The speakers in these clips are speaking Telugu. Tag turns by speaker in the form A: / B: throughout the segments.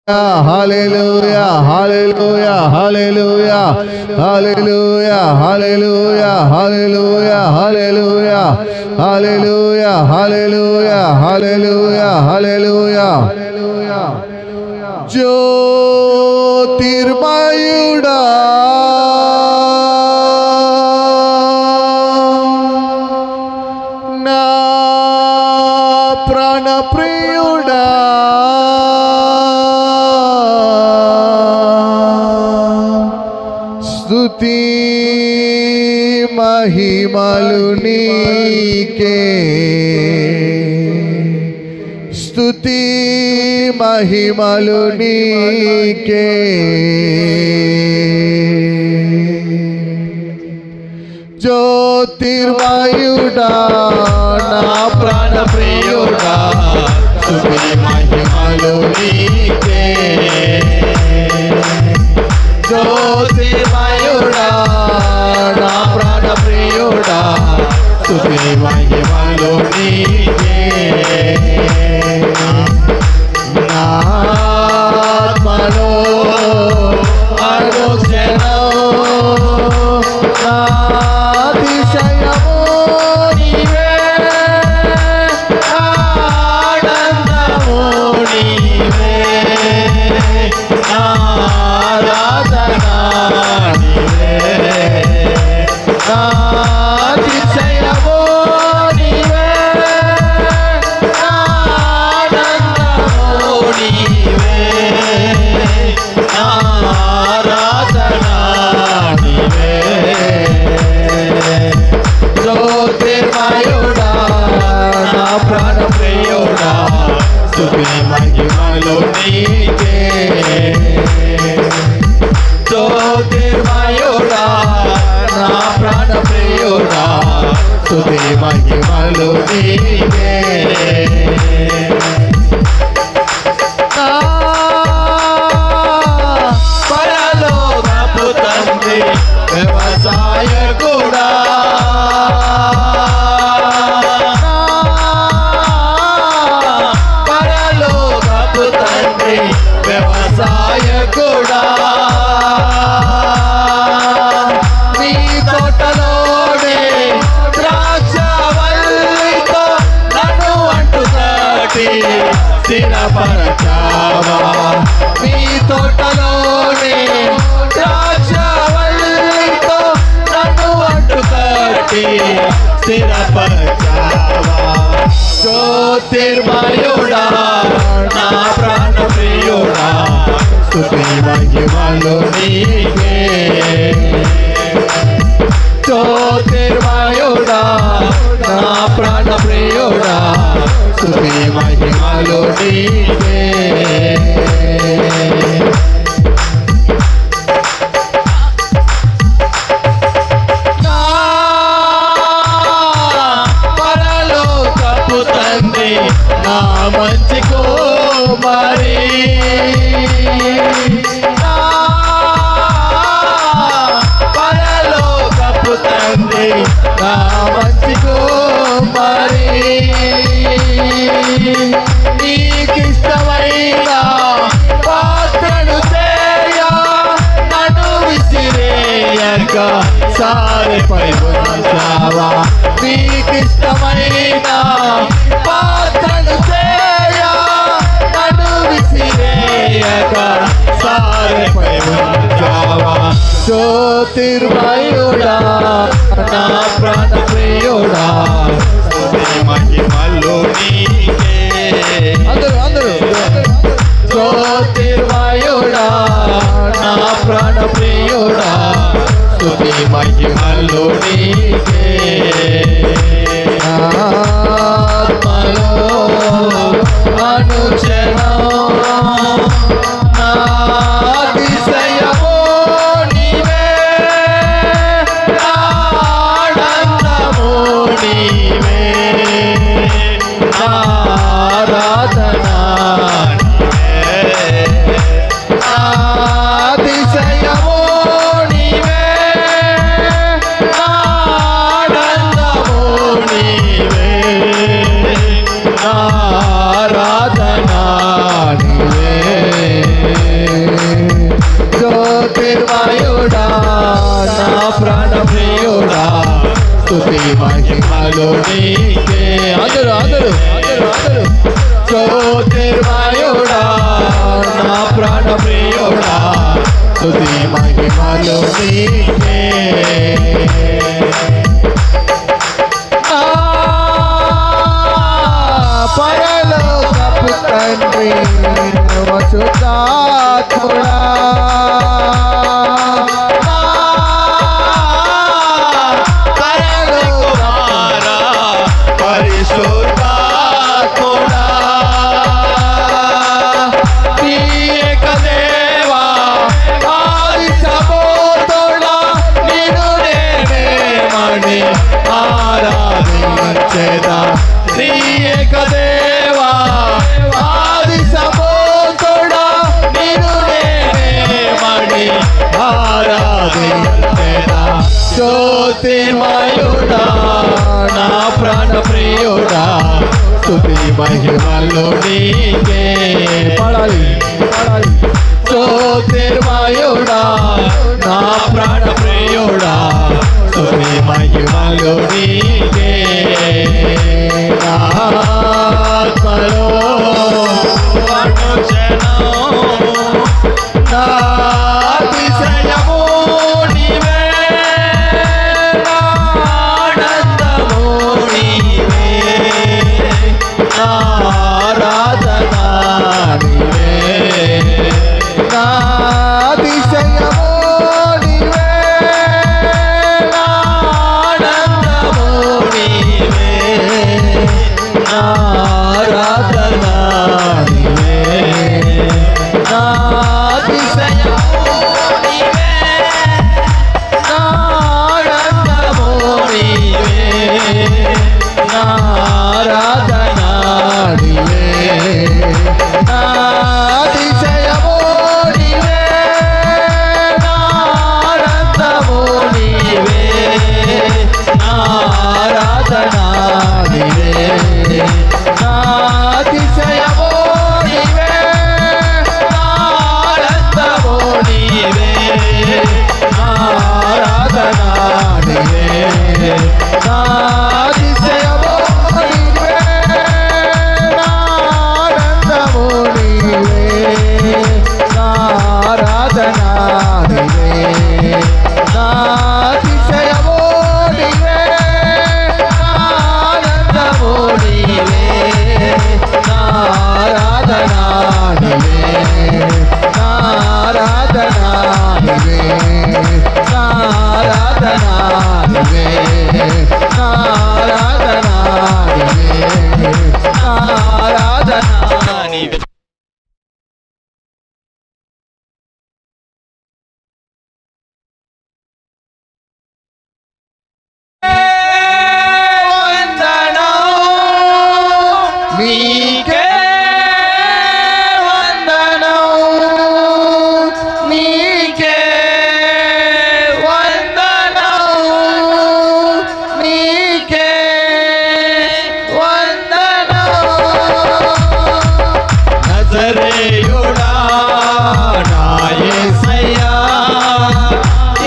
A: Hallelujah, hallelujah, hallelujah, hallelujah, hallelujah, hallelujah, hallelujah, hallelujah, hallelujah, hallelujah, hallelujah. జ్యోతిర్మయుడా నా ప్రాణప్రియుడా స్తుతి మహిమలు నీకే, స్తుతి మహిమలు నీకే. జ్యోతిర్మయుడా నా ప్రాణప్రియుడా స్తుతి మహిమలు నీకే. జ్యోతిర్మయుడా నా ప్రాణప్రియుడా స్తుతి మహిమలు నీకే. నా ఆత్మలో అనుక్షణం నా అతిశయము నీవే, ఆనందము నీవే, ఆరాధన నీవే, అతిశయము నీవే, ఆనందము నీవే, ఆరాధన నీవే. జ్యోతిర్మయుడా నా ప్రాణప్రియుడా స్తుతి మహిమలు నీకే. జ్యోతిర్మయుడా నా ప్రాణప్రియుడా స్తుతి మహిమలు నీకే. పరలోకపు తండ్రి వ్యవసాయకుడా, పరలోకపు తండ్రి వ్యవసాయకుడా, నీ తోటలోనే ద్రాక్షవల్లితో నన్ను అంటుకట్టి స్థిరపరచావా. నీ తోటలోనే ద్రాక్షవల్లితో నన్ను అంటుకట్టి స్థిరపరచావా. జ్యోతిర్మయుడా నా ప్రాణప్రియుడా స్తుతి మహిమలు నీకే. జ్యోతిర్మయుడా నా ప్రాణప్రియుడా స్తుతి మహిమలు నీకే. పరలోకపు తండ్రి నా మంచి కుమారి, పరలోకపు తండ్రి నా మంచి కుమారి, నీకిష్టమైన పాత్రను చేయ నన్ను విసిరేయక సారెపై ఉంచావా. నీకిష్టమైన పాత్రను చేయ నన్ను విసిరేయక సారెపై ఉంచావా. జ్యోతిర్మయుడా నా ప్రాణప్రియుడా స్తుతి మహిమలు నీకే. జ్యోతిర్మయుడా నా ప్రాణప్రియుడా స్తుతి మహిమలు నీకే. ఆత్మలో అనుక్షణం నా అతిశయము నీవే, ఆనందము నీవే, ఆరాధన నీవే, అతిశయము నీవే, ఆనందము నీవే, ఆరాధన నీవే. స్తుతి మహిమలు నీకే అందరూ జ్యోతిర్మయుడా నా ప్రాణ ప్రియుడా స్తుతి మహిమలు నీకే పరలోకపు తండ్రి వసుదాత్ముడా పరలోకమారా పరిశుద్ధాత్ముడా నీయేక దేవా ఆది సబోతుడా నిన్ను నేనేమని ఆరాధించెదా నీయేక దేవా ఆది సబోతుడా నిన్ను నేనేమని ఆరాధించెదా జ్యోతిర్మయుడా నా ప్రాణ ప్రియుడా స్తుతి మహిమలు నీకే పాడాలి జ్యోతిర్మయుడా నా ప్రాణ ప్రియుడా స్తుతి మహిమలు నీకే నా ఆత్మలో అనుక్షణం నా అతిశయము నీవే నా ఆనందము నీవే నా ఆరాధన నీవే నా అతిశయము నీవే నా ఆనందము నీవే నా ఆరాధన నీవే నా అతిశయము నీవే నా ఆనందము నీవే నా ఆరాధన నీవే నా అతిశయము నీవే నా ఆనందము నీవే నా ఆరాధన నీవే నా అతిశయము నీవే నా ఆనందము నీవే నా ఆరాధన నీవే నా అతిశయము నీవే నా ఆనందము నీవే నా ఆరాధన నీవే నా అతిశయము నీవే నా ఆనందము నీవే నా ఆరాధన నీవే నా ఆరాధన నీవే నా ఆరాధన నీవే నా ఆరాధన నీవే నా ఆరాధన నీవే నీకే వందనం నీకే వందనం నీకే వందనం నజరేయుడా నా యేసయ్యా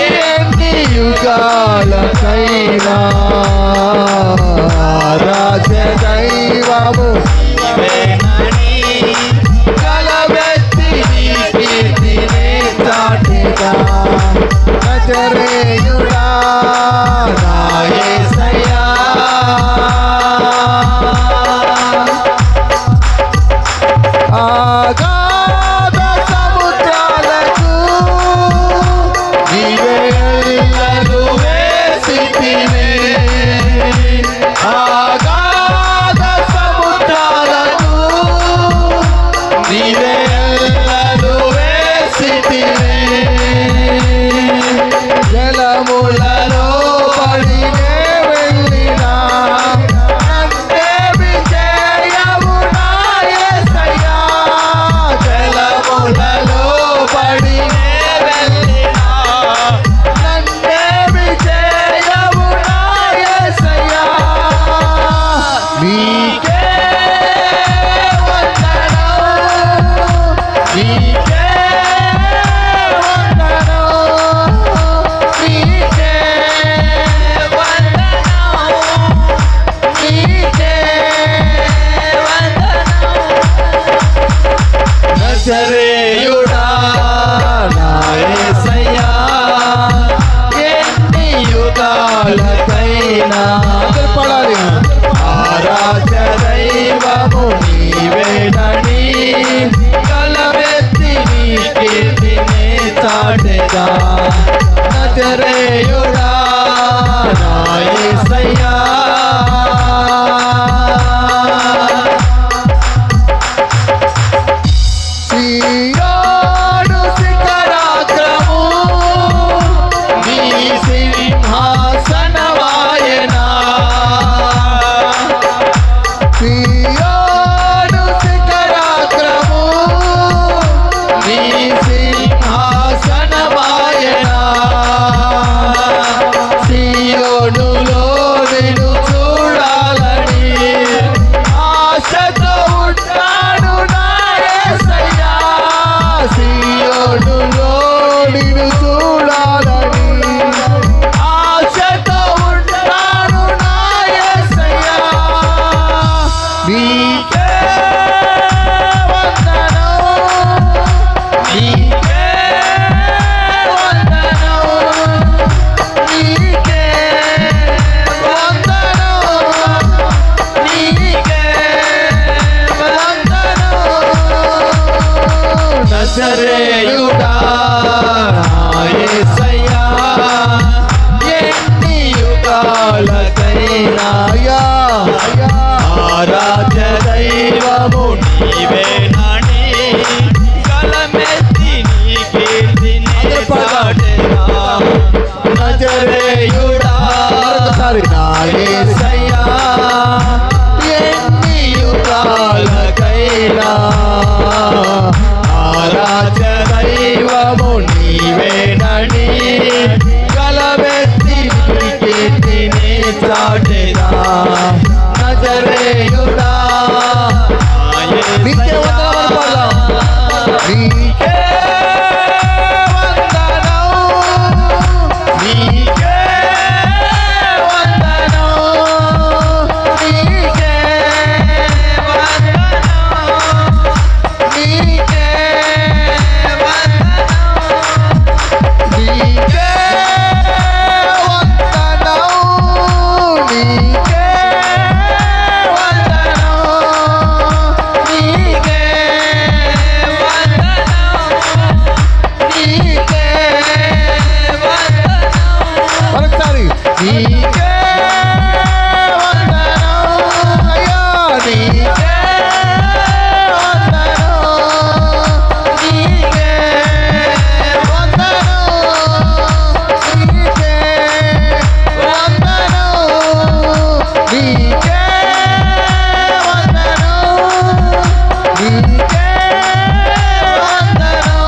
A: ఎన్ని యుగాలకైనా రాజ దైవము నీవేనని కలబెత్తి నీ కీర్తిని చాటిగా నజరేయుడా నా యేసయ్యా ఆగాధ సముద్రాలకు నీవే ఎల్లలు వేసితివే ఆగాధ సముద్రాలకు నీవే ఎల్లలు వేసితివే నజరేయుడా నా యేసయ్యా ఎన్ని యుగాలకైనా పడాలి ఆరాధ్య దైవము నీవేనని గలమెత్తి నీ కీర్తిని చాటెదా నజరేయుడా నా యేసయ్యా సియోను శిఖరాగ్రము నీ సింహాసనమాయనా సియోను శిఖరాగ్రము నీ సింహాసనమాయనా సియోనులో నిన్ను చూడాలని ఆశతో ఉంటాను నా యేసయ్యా సియోనులో నిన్ను చూడాలని ఆశతో ఉంటాను నా యేసయ్యా నీకే వందనం నీకే వందనం నీకే వందనం నీకే వందనం నజరేయుడా నా యేసయ్యా ఎన్ని యుగాలకైనా ఆరాధ్య దైవము నీవేనని గలమెత్తి నీ కీర్తిని చాటెదా నజరేయుడా నా యేసయ్యా ఎన్ని యుగాలకైనా ఆరాధ్య దైవము నీవేనని గలమెత్తి నీ కీర్తిని చాటెదా నజరేయుడా నీకే వందనం నీకే వందనం నీకే వందనం నీకే వందనం నీకే వందనం నీకే వందనం నీకే నీకే వందనం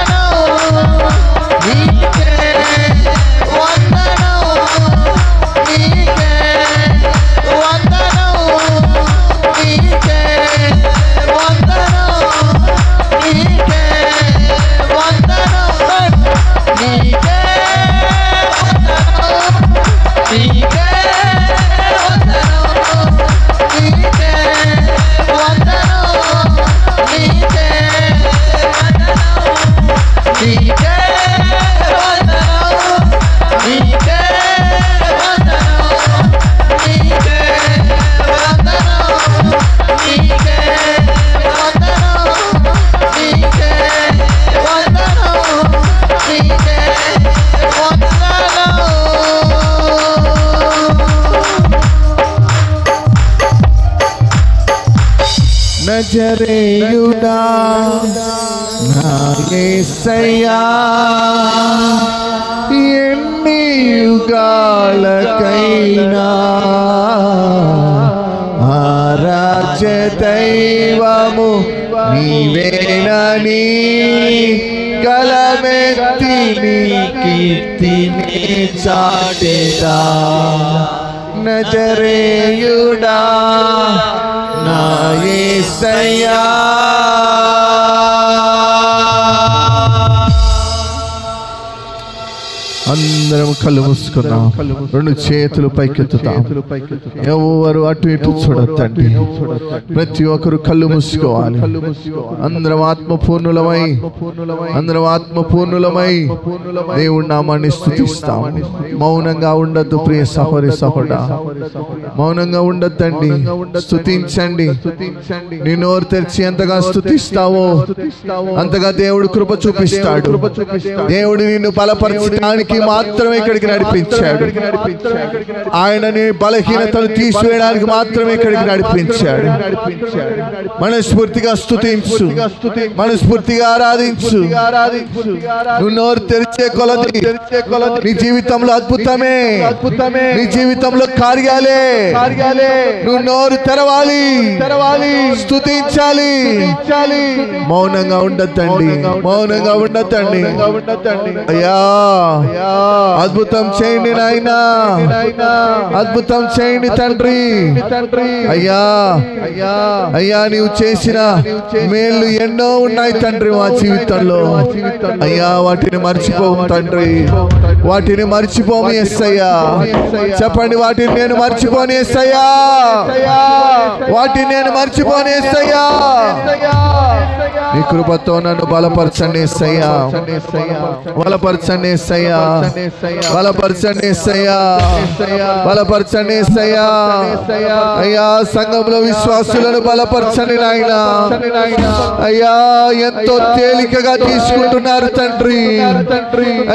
A: అయ్యా నీకే వందనం నీకే వందనం నీకే వందనం నీకే వందనం నీకే వందనం నీకే నజరేయుడా నా యేసయ్యా ఎన్ని యుగాలకైనా ఆరాధ్య దైవము నీవేనని గలమెత్తి నీ కీర్తిని చాటెదా నజరేయుడా నా యేసయ్యా అందరం కళ్ళు మూసుకున్నాం, రెండు చేతులు పైకెత్తుతాం. ఎవరు అటు ఇటు చూడొద్దండి. ప్రతి ఒక్కరు కళ్ళు మూసుకోవాలి. అందరం ఆత్మపూర్ణులమై దేవుడి నామాన్ని స్తుతిస్తాం. మౌనంగా ఉండద్దు ప్రియ సహోదరి సహోదరా, మౌనంగా ఉండొద్దండి. స్తుతించండి. నీ నోరు తెరిచి ఎంతగా స్తుతిస్తావో అంతగా దేవుడు కృప చూపిస్తాడు. దేవుడు నిన్ను బలపరచడానికి మాత్రమే ఇక్కడికి నడిపించాడు. ఆయన నీ బలహీనతను తీసివేయడానికి మాత్రమే ఇక్కడికి నడిపించాడు. మనస్ఫూర్తిగా స్తుతించు, మనస్ఫూర్తిగా ఆరాధించు. నువ్వు నోరు తెరిచే కొలది నీ జీవితంలో అద్భుతమే, నీ జీవితంలో కార్యాలే. నువ్వు నోరు తెరవాలి, స్తుతించాలి. మౌనంగా ఉండొద్దండి, మౌనంగా ఉండొద్దండి. అయ్యా అద్భుతం చేయండి నాయనా, అద్భుతం చేయండి తండ్రి. అయ్యా అయ్యా నీవు చేసిన మేలు ఎన్నో ఉన్నాయి తండ్రి మా జీవితంలో. అయ్యా వాటిని మర్చిపోము తండ్రి, వాటిని మర్చిపోము యేసయ్యా. చెప్పండి, వాటిని నేను మర్చిపోను యేసయ్యా, వాటిని నేను మర్చిపోను యేసయ్యా. నీ కృపతో నన్ను బలపరచండి యేసయ్యా, బలపరచండి యేసయ్యా, బలపరచండి యేసయ్యా, బలపరచండి యేసయ్యా. అయ్యా సంఘంలో విశ్వాసులను బలపరచండి నాయనా. అయ్యా ఎంతో తేలికగా తీసుకుంటున్నారు తండ్రి,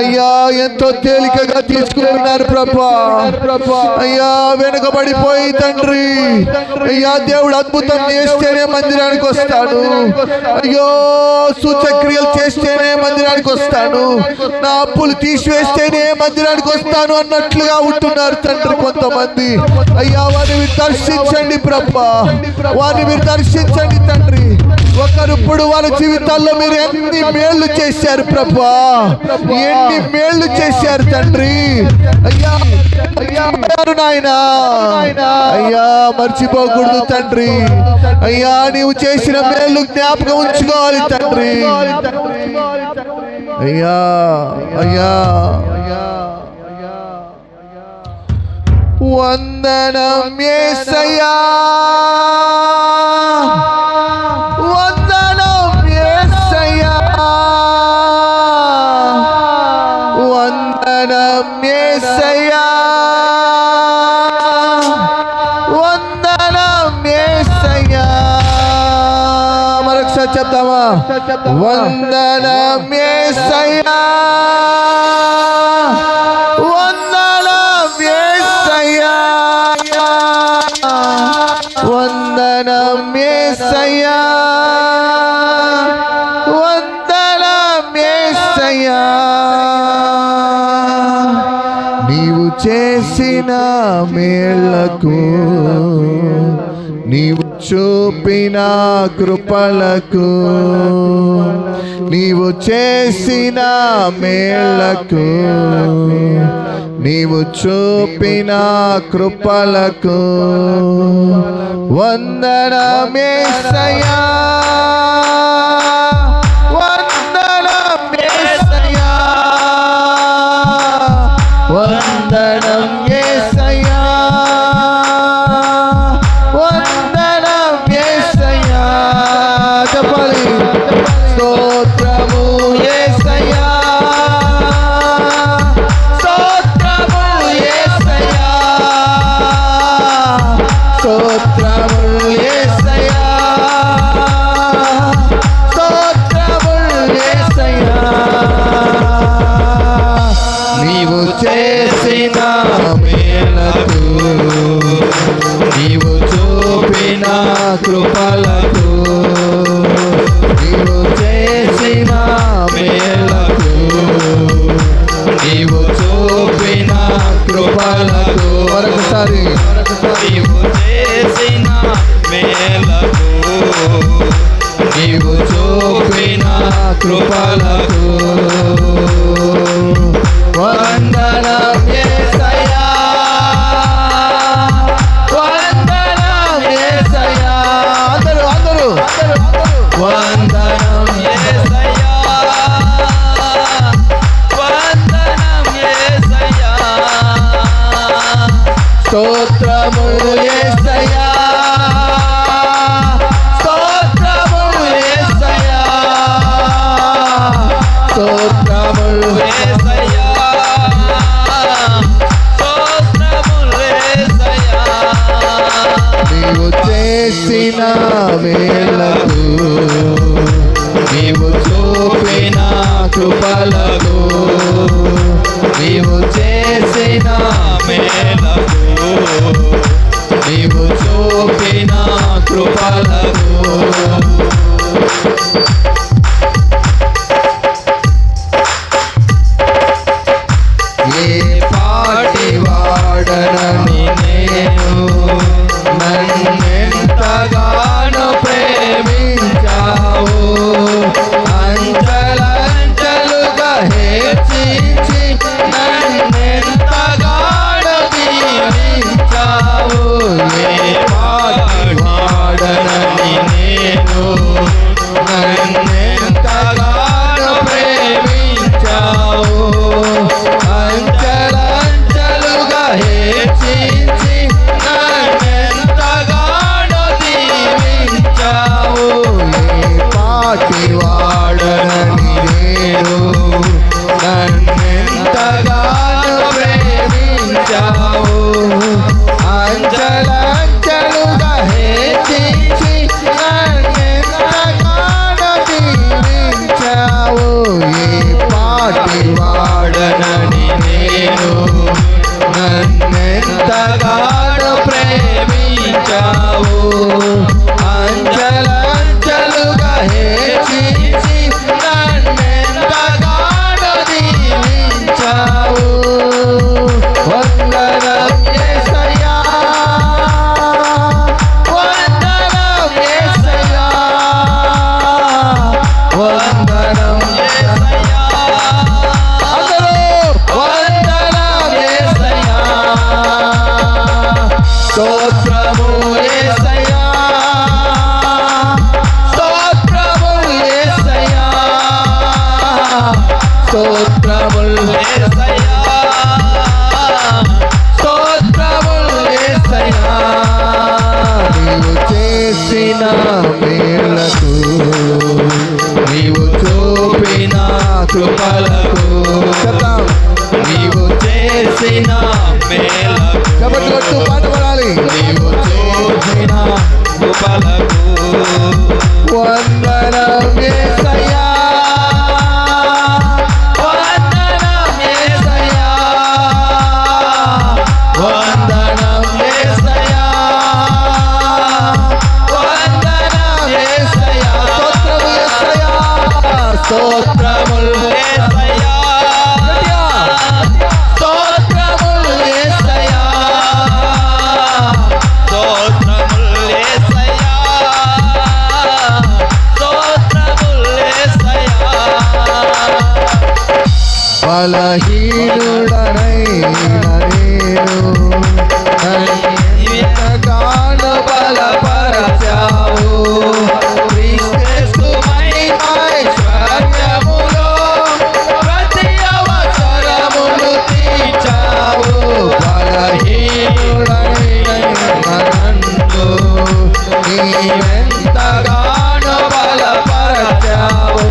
A: అయ్యా ఎంతో తేలికగా తీసుకుంటున్నారు ప్రభా. అయ్యా వెనుకబడిపోయి తండ్రి, అయ్యా దేవుడు అద్భుతం చేస్తేనే మందిరానికి వస్తాడు, అయ్యో సూచక్రియలు చేస్తేనే మందిరానికి వస్తాను, నా అప్పులు తీసివేస్తేనే మందిరానికి వస్తాను అన్నట్లుగా ఉంటున్నారు తండ్రి కొంతమంది. అయ్యా వారిని దర్శించండి ప్రభా, వారిని మీరు దర్శించండి తండ్రి. ఒకరిప్పుడు వారి జీవితాల్లో మీరు ఎన్ని మేళ్లు చేశారు ప్రభా, ఎన్ని మేళ్లు చేశారు తండ్రి. అయ్యా అయ్యా నాయనా, అయ్యా మర్చిపోకూడదు తండ్రి. అయ్యా నీవు చేసిన మేలు జ్ఞాపకం ఉంచుకోవాలి తండ్రి. అయ్యా అయ్యా వందనం యేసయ్యా, వందనం యేసయ్యా, వందనం యేసయ్యా, వందనం యేసయ్యా. మరొకసారి చెప్తామా? వందనం యేసయ్యా, వందనం యేసయ్యా, వందనం యేసయ్యా, వందనం యేసయ్యా. నీవు చేసిన మేళ్లకు, నీవు చూపిన కృపలకు, నీవు చేసిన మేళ్లకు, నీవు చూపిన కృపలకు వందనం యేసయ్యా, వందనం యేసయ్యా, వందనం యేసయ్యా, వందనం యేసయ్యా. చెప్పాలి. స్తోత్రము యేసయ్యా, స్తోత్రము యేసయ్యా, స్తోత్రము యేసయ్యా, స్తోత్రము యేసయ్యా. నీవు చేసిన మేలకు, నీవు చూపిన కృపలకు, నీవు చేసిన మేలకు, నీవు చూపిన కృపలకు. మరొకసారి. నీవు చేసిన మేలకు, నీవు చూపిన కృపలకు వందనం యేసయ్యా, వందనం యేసయ్యా. అందరూ అందరూ వందనం యేసయ్యా, వందనం యేసయ్యా, స్తోత్రములు యేసయ్యా స్తోత్రములు యేసయ్యా స్తోత్రములు యేసయ్యా స్తోత్రములు యేసయ్యా నీవు చేసిన మేలకు నీవు చూపిన కృపలకు నీవు చేసిన మేలకు నీవు చూపిన కృపలకు ఏ పాటి వాడనని నేను నన్నెంతగానో ప్రేమించావు అంచలంచలుగా హెచ్చించి నన్నెంతగానో దీవించావు ఏ పాటి వాడనని నేను నన్నెంతగానో ప్రేమించావు అంచలంచలుగా హెచ్చించి నన్నెంతగానో దీవించావు ఏ పాటి వాడనని నేను నన్నెంతగానో ప్రేమించావు అంచలంచలుగా హెచ్చించి నన్నెంతగానో దీవించావు ఏ పాటి వాడనని నేను నన్నెంతగానో ప్రేమించావు అంచలంచలుగా హెచ్చించి నన్నెంతగానో దీవించావు వందనం యేసయ్యా వందనం యేసయ్యా వందనం యేసయ్యా అందరూ వందనం యేసయ్యా స్తోత్రము యేసయ్యా స్తోత్రములు యేసయ్యా స్తోత్రములు యేసయ్యా స్తోత్రములు యేసయ్యా నీవు చేసిన మేలకు నీవు చూపిన కృపలకు నీవు చేసిన మేలకు కాబట్టి కొట్టు పాట పాడాలి నీవు చూపిన కృపలకు వందనం యేసయ్యా వందనం యేసయ్యా వందనం యేసయ్యా వందనం యేసయ్యా స్తోత్రములు యేసయ్యా స్తోత్రములు యేసయ్యా స్తోత్రములు యేసయ్యా స్తోత్రములు యేసయ్యా బలహీనుడనైన నేను నన్నెంతగానో బలపరచావు క్రీస్తు మహిమైశ్వర్యములో ప్రతి అవసరమును తీర్చావు బలహీనుడనైన నన్ను నీవెంతగానో బలపరచావు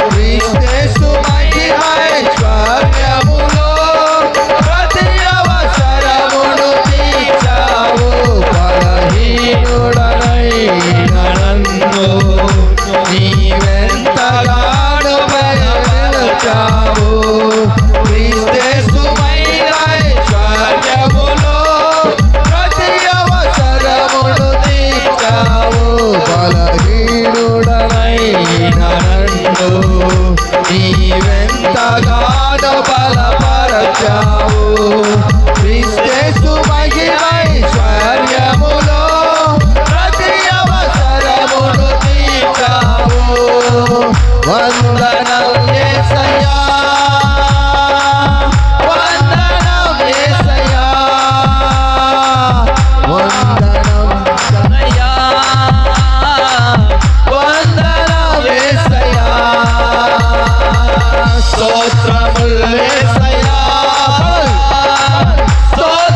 A: క్రీస్తు మహిమైశ్వర్యములో ప్రతి అవసరమును తీర్చావు బలహీనుడనైన నన్ను నీవెంతగానో బలపరచావు క్రీస్తు మహిమైశ్వర్యములో ప్రతి అవసరమును తీర్చావు బలహీనుడనైన నన్ను నీవెంతగానో బలపరచావు క్రీస్తు మహిమైశ్వర్యములో ప్రతి అవసరమును తీర్చావు వందనం యేసయ్యా వందనం యేసయ్యా వందనం యేసయ్యా వందనం యేసయ్యా స్తోత్రములు యేసయ్యా స్తోత్రములు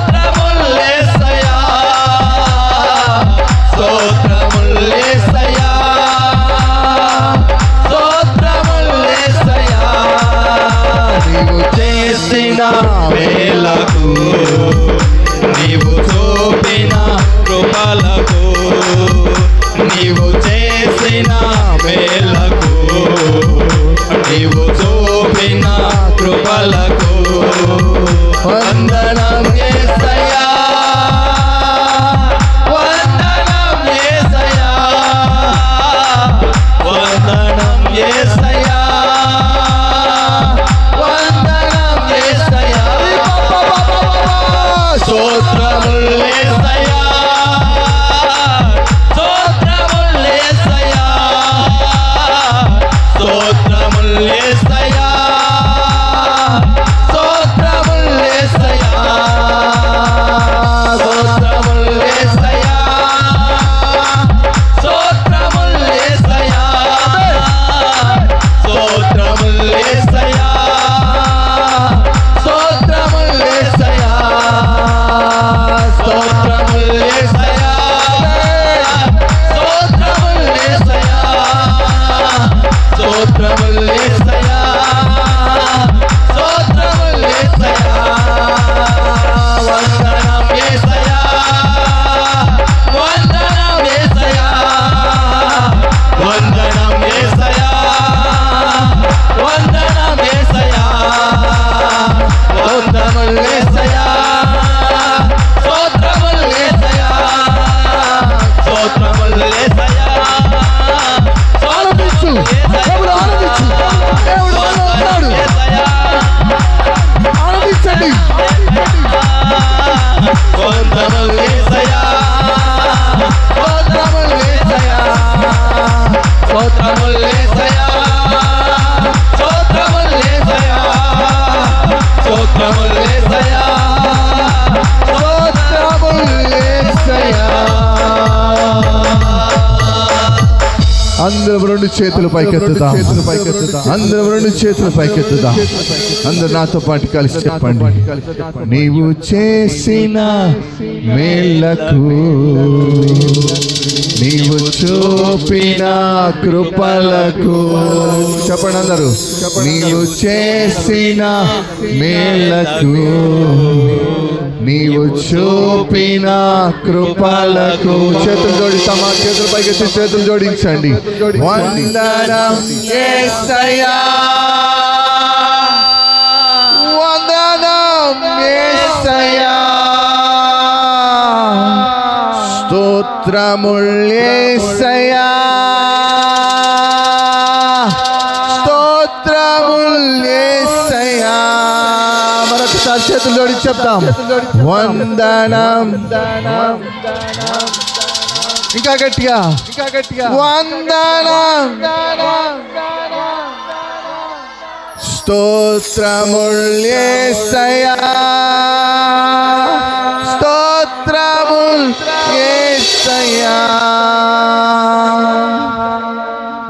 A: కృపలకు నీవు చేసిన మేలకు నీవు చూపిన కృపలకు వందనం యేసయ్యా వందనం యేసయ్యా వందనం యేసయ్యా వందనం యేసయ్యా స్తోత్రములు యేసయ్యా స్తోత్రములు యేసయ్యా స్తోత్రములు యేసయ్యా స్తోత్రములు యేసయ్యా స్తోత్రములు యేసయ్యా స్తోత్రములు యేసయ్యా స్తోత్రములు యేసయ్యా స్తోత్రములు యేసయ్యా స్తోత్రములు యేసయ్యా స్తోత్రములు యేసయ్యా స్తోత్రములు యేసయ్యా స్తోత్రములు యేసయ్యా వందనం యేసయ్యా వందనం యేసయ్యా వందనం యేసయ్యా వందనం యేసయ్యా స్తోత్రములు యేసయ్యా స్తోత్రములు యేసయ్యా స్తోత్రములు యేసయ్యా
B: ఆనందించు దేవుడు ఆనందించు దేవుడు మనలో ఉన్నాడు ఆనందించండి
A: వందనములు యేసయ్యా స్తోత్రములు యేసయ్యా స్తోత్రములు యేసయ్యా స్తోత్రములు యేసయ్యా స్తోత్రములు యేసయ్యా స్తోత్రములు యేసయ్యా
B: అందరం రెండు చేతులు పైకెత్తుదా అందరం రెండు చేతులు పైకెత్తుదా అందరు నాతో పాటు కలిసి చెప్పండి నీవు చేసిన మేలకు నీవు చూపిన కృపలకు చెప్పండి అందరూ నీవు చేసిన మేలకు నీవు చూపిన కృపలకు చేతులు జోడిస్తామా చేతులు పైకెత్తి చేతులు జోడించండి వందనం యేసయ్యా వందనం యేసయ్యా స్తోత్రములు యేసయ్యా స్తోత్రములు యేసయ్యా మరొకసారి చేతులు జోడి చెప్తాం వందనం ఇంకా గట్టిగా వందనం స్తోత్రములు యేసయ్యా స్తోత్రములు యేసయ్యా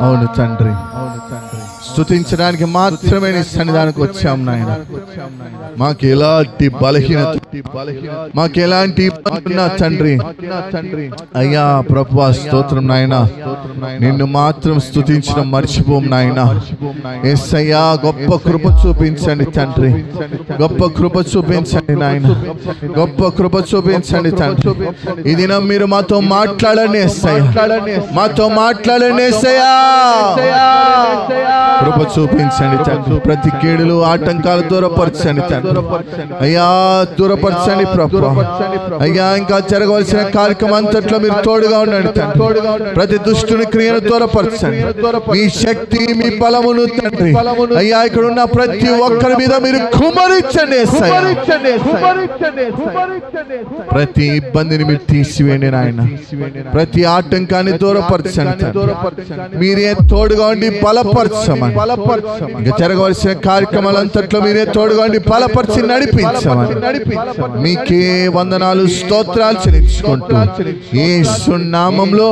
B: అవును తండ్రి స్తుతించడానికి మాత్రమే నీ సన్నిధానికి వచ్చాం నాయన మాకు ఎలాంటి బలహీనత మాకు ఎలాంటి తండ్రి అయ్యా ప్రభువా స్తోత్రం నాయన నిన్ను మాత్రం స్తుతించడం మర్చిపోం నాయన యేసయ్యా గొప్ప కృప చూపించండి తండ్రి గొప్ప కృప చూపించండి నాయన గొప్ప కృప చూపించండి తండ్రి ఈ దినం మీరు మాతో మాట్లాడండి యేసయ్యా మాతో మాట్లాడండి యేసయ్యా కృప చూపించండి తండ్రి ప్రతి కీడులు ఆటంకాలు దూరపరచండి తండ్రి అయ్యా దూరపరచండి ప్రభువా అయ్యా ఇంకా జరగవలసిన కార్యక్రమం అంతట్లో మీరు తోడుగా ఉండండి తండ్రి ప్రతి దుష్టుని క్రియను దూరపరచండి మీ శక్తి మీ బలమును తండ్రి అయ్యా ఇక్కడ ఉన్న ప్రతి ఒక్కరి మీద మీరు కుమరించండి ప్రతి ఇబ్బందిని మీరు తీసివేయండి నాయన ప్రతి ఆటంకాన్ని దూరపరచండి మీరే తోడుగా ఉండి బలపరచమని ఇంకా జరగవలసిన కార్యక్రమాలంతట్లో మీరే తోడుగా ఉండి బలపరిచి నడిపించమని మీకే వందనాలు స్తోత్రాలు చెల్లించుకుంటూ యేసు నామములో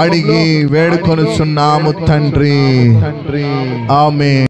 B: అడిగి వేడుకొనుచున్నాము తండ్రి ఆమేన్.